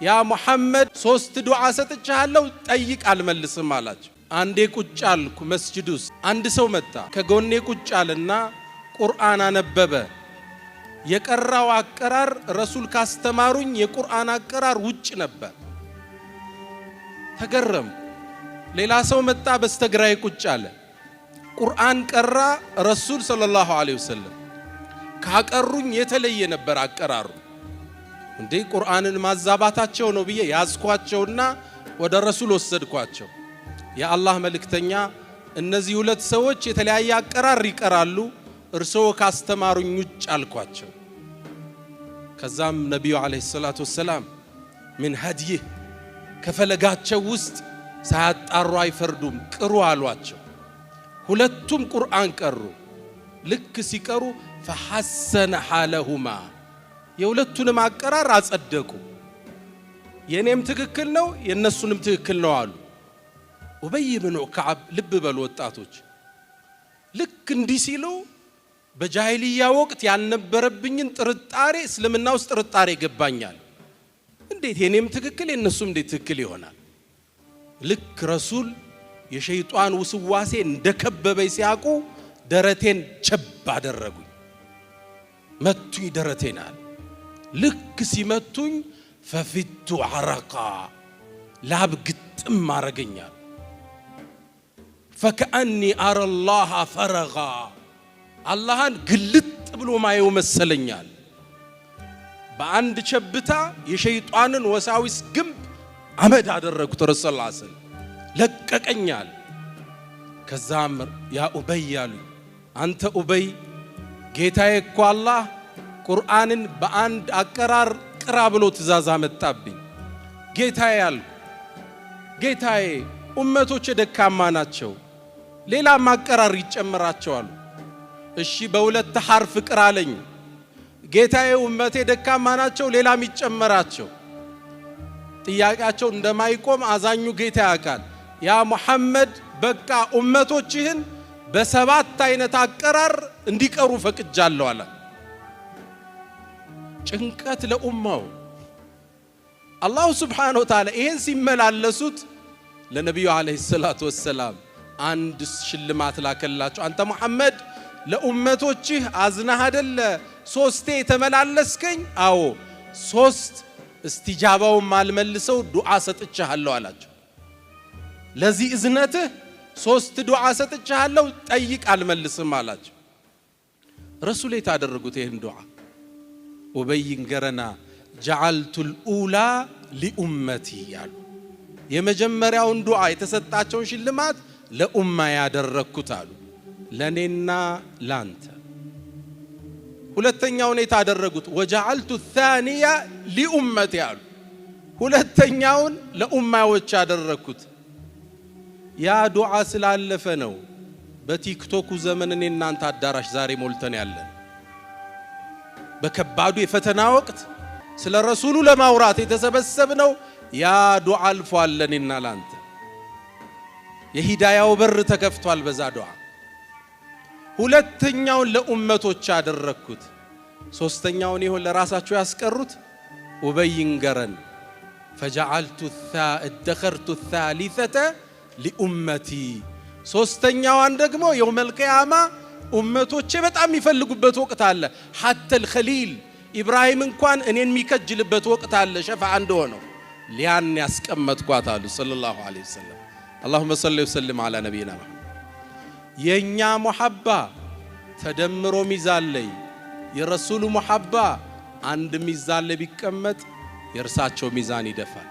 ያ ሙሐመድ 3 ዱዓ ሰጥቻለሁ ጠይቅ አልመልስም አላቸው። አንዴ ቁጭ አልኩ መስጂድ ውስጥ አንድ ሰው መጣ ከጎኔ ቁጭ አለና ቁርአን አነበበ። የቀራው አቀራር ረሱል ካስተማሩኝ የቁርአን አቀራር ውጭ ነበር። ተገረም። ሌላ ሰው መጣ በስተግራይ ቁጭ አለ። ቁርአን ቀራ ረሱል ሰለላሁ ዐለይሂ ወሰለም ካቀሩኝ የተለየ ነበር አቀራሩ። እንዴ ቁርአንን ማዛባታቸው ነው ብዬ ያዝኳቸውና ወደ ረሱል ወሰድኳቸው። የአላህ መልእክተኛ እነዚህ ሁለት ሰዎች የተለያየ አቀራር ይቀራሉ እርሶ ካስተማሩኝ ውጭ አልኳቸው። ከዛም ነብዩ አለይሂ ሰላቱ ወሰለም ምን ሀዲህ ከፈለጋቸው ውስጥ ሳያጣሩ አይፈርዱም ቅሩ አሏቸው። ሁለቱም ቁርአን ቀሩ። ልክ ሲቀሩ فحسن حالهما የሁለቱንም አቀራር አጸደቁ። የኔም ትክክል ነው የነሱንም ትክክል ነው አሉ። ኡበይ ኢብኑ ከዓብ ልብ በሉ ወጣቶች፣ ልክ እንዲህ ሲሉ በጃሂልያ ወቅት ያልነበረብኝን ጥርጣሬ እስልምና ውስጥ ጥርጣሬ ገባኛል። እንዴት የኔም ትክክል የነሱም እንዴት ትክክል ይሆናል? ልክ ረሱል የሸይጣን ውስዋሴ እንደከበበኝ ሲያቁ ደረቴን ቸብ አደረጉኝ። መቱኝ ደረቴናል። ልክ ሲመቱኝ ፈፊቱ አረቃ ላብ ግጥም አረገኛል። ፈከአኒ አረ الله فرغا አላህን ግልጥ ብሎ ማየው መሰለኛል። በአንድ ቸብታ የሸይጣንን ወሳዊስ ግንብ አመድ አደረጉት። ረሱል ሰለላሁ ዐለይሂ ወሰለም ለቀቀኛል። ከዛም ያ ኡበይ ያሉ አንተ ኡበይ ጌታዬ እኮ አላህ ቁርአንን በአንድ አቀራር ቅራ ብሎ ትእዛዝ አመጣብኝ። ጌታዬ ያልኩ ጌታዬ ኡመቶች ደካማ ናቸው ሌላ ማቀራር ይጨምራቸዋል። እሺ በሁለት ሐርፍ ቅራ አለኝ። ጌታዬ ኡመቴ ደካማ ናቸው ሌላም ይጨምራቸው። ጥያቄያቸው እንደማይቆም አዛኙ ጌታ ያውቃል። ያ ሙሐመድ በቃ ኡመቶችህን በሰባት አይነት አቀራር እንዲቀሩ ፈቅጃለሁ አለ። ጭንቀት ለኡማው። አላህ ሱብሓነሁ ወተዓላ ይሄን ሲመላለሱት ለነብዩ አለይሂ ሰላቱ ወሰለም አንድ ሽልማት ላከላቸው። አንተ ሙሐመድ ለኡመቶችህ አዝነህ አይደለ 3 ተመላለስከኝ? አዎ 3 እስቲጃባው ማልመልሰው ዱዓ ሰጥቻለሁ አላቸው። ለዚህ እዝነትህ 3 ዱዓ ሰጥቻለሁ ጠይቅ አልመልስም አላቸው። ረሱል የታደረጉት ይሄን ዱዓ ኡበይን ገረና ጀዐልቱል ኡላ ሊኡመቲ ያሉ የመጀመሪያውን ዱዓ የተሰጣቸውን ሽልማት ለኡማ ያደረኩት አሉ ለኔና ላንተ። ሁለተኛውን የታደረጉት ወጀዐልቱ الثانية ሊኡመቲ ያሉ ሁለተኛውን ለኡማዎች ያደረኩት። ያ ዱዓ ስላለፈ ነው በቲክቶክ ዘመን እኔ እናንተ አዳራሽ ዛሬ ሞልተን ያለን። በከባዱ የፈተና ወቅት ስለ ረሱሉ ለማውራት የተሰበሰብነው ያ ዱዓ አልፏል ለኔና ላንተ። የሂዳያው በር ተከፍቷል በዛ ዱዓ። ሁለተኛውን ለኡመቶች ያደረኩት። ሶስተኛውን ይሁን ለራሳቸው ያስቀሩት ኡበይን ገረን فجعلت ادخرت الثالثة ሊኡመቲ። ሶስተኛዋን ደግሞ የውመል ቂያማ ኡመቶቼ በጣም የሚፈልጉበት ወቅት አለ። حتى الخليل ኢብራሂም እንኳን እኔን የሚከጅልበት ወቅት አለ ሸፋዓ እንደሆነው ሊያን ያስቀመጥኳት አሉ ሰለላሁ ዐለይሂ ወሰለም። اللهم صل وسلم على نبينا محمد። የኛ ሙሐባ ተደምሮ ሚዛን ላይ የረሱሉ ሙሐባ አንድ ሚዛን ላይ ቢቀመጥ የርሳቸው ሚዛን ይደፋል።